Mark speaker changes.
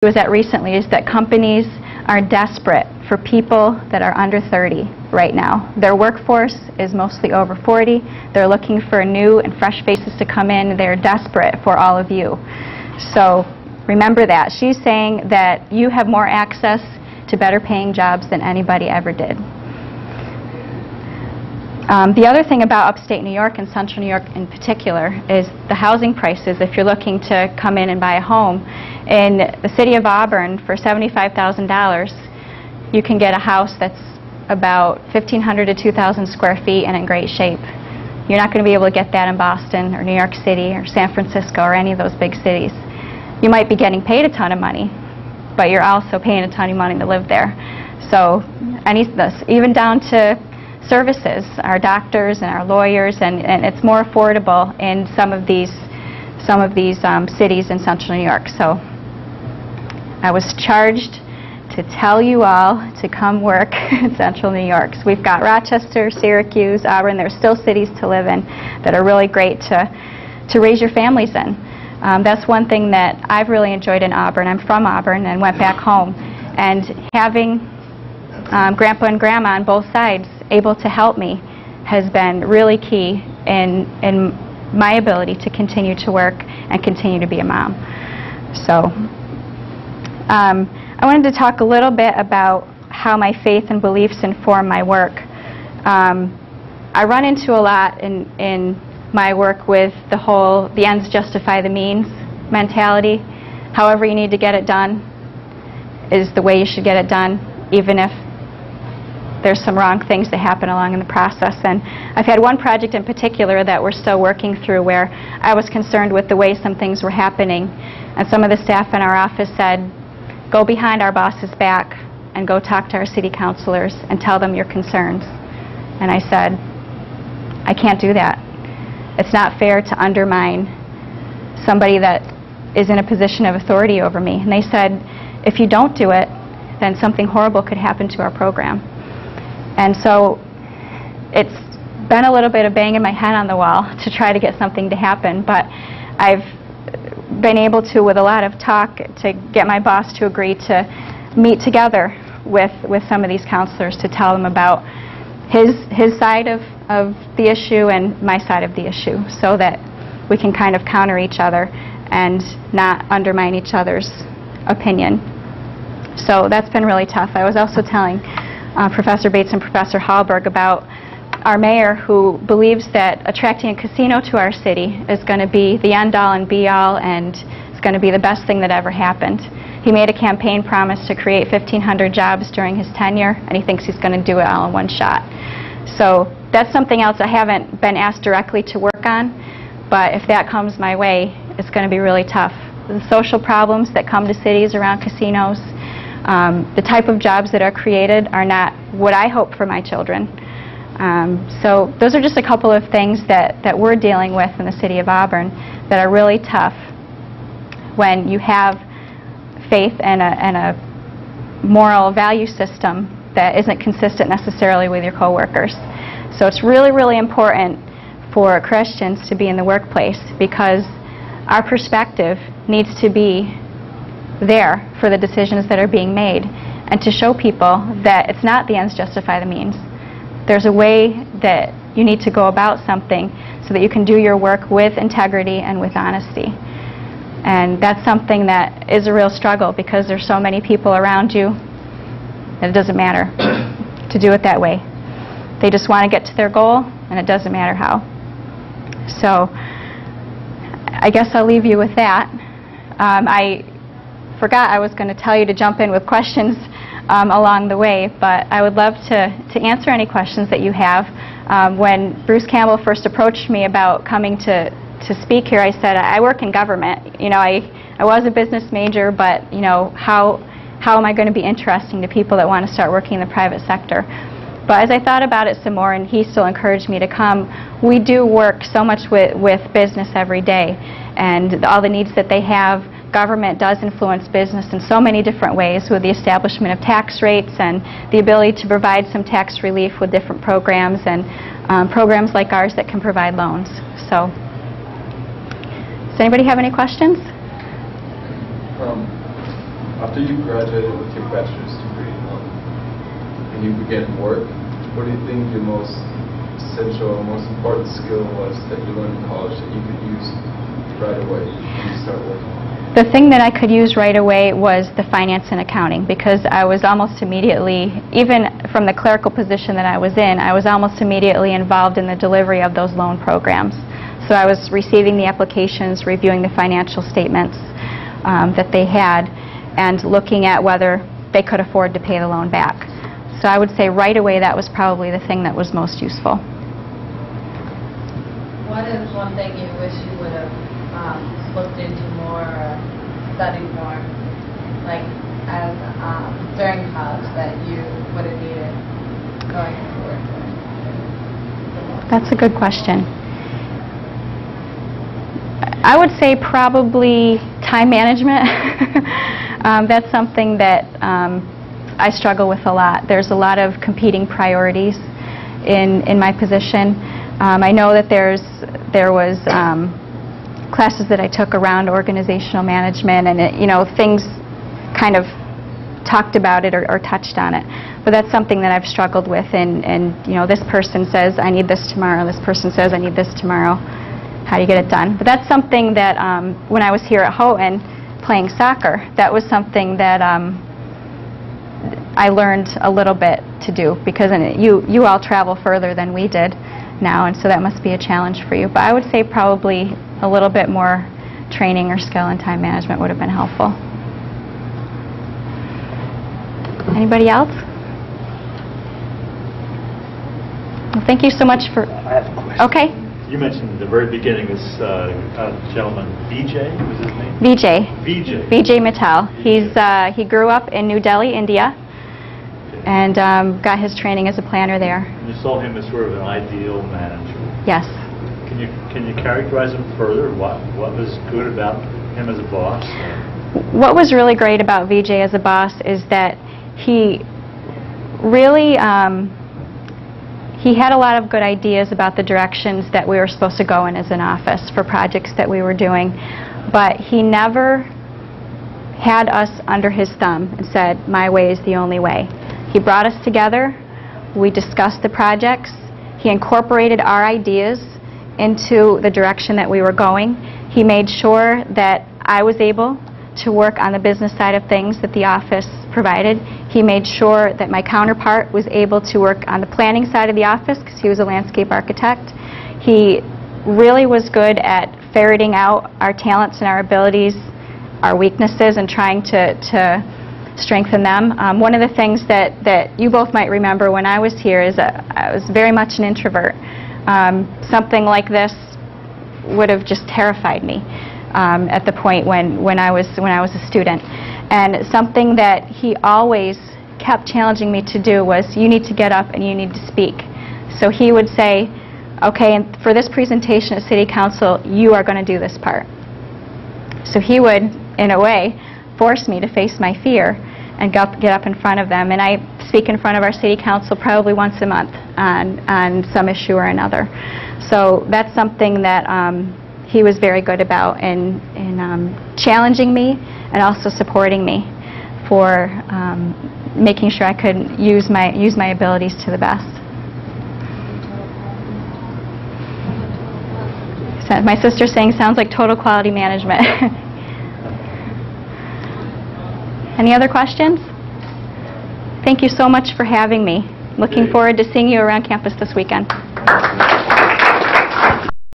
Speaker 1: was at recently is that companies are desperate for people that are under 30 right now. Their workforce is mostly over 40. They're looking for new and fresh faces to come in. They're desperate for all of you. So remember that. She's saying that you have more access to better paying jobs than anybody ever did. The other thing about upstate New York and central New York in particular is the housing prices. If you're looking to come in and buy a home, in the city of Auburn for $75,000, you can get a house that's about 1,500 to 2,000 square feet and in great shape. You're not going to be able to get that in Boston or New York City or San Francisco or any of those big cities. You might be getting paid a ton of money, but you're also paying a ton of money to live there. So even down to services, our doctors and our lawyers, and it's more affordable in some of these cities in central New York. So I was charged to tell you all to come work in central New York. So we've got Rochester, Syracuse, Auburn. There's still cities to live in that are really great to raise your families in. That's one thing that I've really enjoyed in Auburn. I'm from Auburn and went back home, and having Grandpa and Grandma on both sides able to help me has been really key in my ability to continue to work and continue to be a mom. So I wanted to talk a little bit about how my faith and beliefs inform my work. I run into a lot in my work with the ends justify the means mentality. However you need to get it done is the way you should get it done, even if there's some wrong things that happen along in the process. And I've had one project in particular that we're still working through where I was concerned with the way some things were happening, and some of the staff in our office said, go behind our boss's back and go talk to our city councilors and tell them your concerns. And I said, I can't do that. It's not fair to undermine somebody that is in a position of authority over me. And they said, if you don't do it, then something horrible could happen to our program. And so it's been a little bit of banging my head on the wall to try to get something to happen, but I've been able to, with a lot of talk, to get my boss to agree to meet together with some of these counselors to tell them about his side of the issue and my side of the issue, so that we can kind of counter each other and not undermine each other's opinion. So that's been really tough. I was also telling Professor Bates and Professor Hallberg about our mayor, who believes that attracting a casino to our city is going to be the end-all and be-all, and it's going to be the best thing that ever happened. He made a campaign promise to create 1,500 jobs during his tenure, and he thinks he's going to do it all in one shot. So that's something else I haven't been asked directly to work on, but if that comes my way, it's going to be really tough. The social problems that come to cities around casinos, the type of jobs that are created are not what I hope for my children. So those are just a couple of things that we're dealing with in the city of Auburn that are really tough when you have faith and a moral value system that isn't consistent necessarily with your coworkers. So it's really, really important for Christians to be in the workplace, because our perspective needs to be there for the decisions that are being made, and to show people that it's not the ends justify the means. There's a way that you need to go about something so that you can do your work with integrity and with honesty. And that's something that is a real struggle, because there's so many people around you that it doesn't matter to do it that way. They just want to get to their goal, and it doesn't matter how. So I guess I'll leave you with that. I forgot I was going to tell you to jump in with questions along the way, but I would love to answer any questions that you have. When Bruce Campbell first approached me about coming to speak here, I said, I work in government. You know, I was a business major, but you know, how am I going to be interesting to people that want to start working in the private sector? But as I thought about it some more, and he still encouraged me to come, we do work so much with business every day, and all the needs that they have. Government does influence business in so many different ways, with the establishment of tax rates and the ability to provide some tax relief with different programs, and programs like ours that can provide loans. So, does anybody have any questions?
Speaker 2: After you graduated with your bachelor's degree and you began work, what do you think your most essential or most important skill was that you learned in college that you could use right away when you start working?
Speaker 1: The thing that I could use right away was the finance and accounting, because I was almost immediately, even from the clerical position that I was in, I was almost immediately involved in the delivery of those loan programs. So I was receiving the applications, reviewing the financial statements that they had, and looking at whether they could afford to pay the loan back. So I would say right away that was probably the thing that was most useful.
Speaker 3: What is one thing you wish you would have looked into more or studied more, like as during college, that you would have needed going forward?
Speaker 1: That's a good question. I would say probably time management. That's something that I struggle with a lot. There's a lot of competing priorities in my position. I know that there was classes that I took around organizational management, and things kind of talked about it or touched on it. But that's something that I've struggled with. And this person says I need this tomorrow. This person says I need this tomorrow. How do you get it done? But that's something that when I was here at Houghton playing soccer, that was something that I learned a little bit to do, because you all travel further than we did now, and so that must be a challenge for you. But I would say probably a little bit more training or skill in time management would have been helpful. Anybody else? Well, thank you so much for...
Speaker 4: I have a question.
Speaker 1: Okay.
Speaker 4: You mentioned at the very beginning this gentleman, Vijay, was his name?
Speaker 1: Vijay. Vijay Mittal. He grew up in New Delhi, India, and got his training as a planner there.
Speaker 4: And you saw him as sort of an ideal manager.
Speaker 1: Yes.
Speaker 4: Can you characterize him further? What was good about him as a boss?
Speaker 1: What was really great about Vijay as a boss is that he really he had a lot of good ideas about the directions that we were supposed to go in as an office for projects that we were doing, but he never had us under his thumb and said, my way is the only way. He brought us together, we discussed the projects, he incorporated our ideas into the direction that we were going. He made sure that I was able to work on the business side of things that the office provided. He made sure that my counterpart was able to work on the planning side of the office, because he was a landscape architect. He really was good at ferreting out our talents and our abilities, our weaknesses, and trying to strengthen them. One of the things that you both might remember when I was here is I was very much an introvert. Something like this would have just terrified me at the point when I was a student. And something that he always kept challenging me to do was, you need to get up and you need to speak. So he would say, okay, and for this presentation at City Council, you are going to do this part. So he would, in a way, force me to face my fear and get up in front of them. And I speak in front of our City Council probably once a month on some issue or another. So that's something that he was very good about in challenging me and also supporting me for making sure I could use my abilities to the best. So my sister's saying sounds like total quality management. Any other questions? Thank you so much for having me. Looking forward to seeing you around campus this weekend.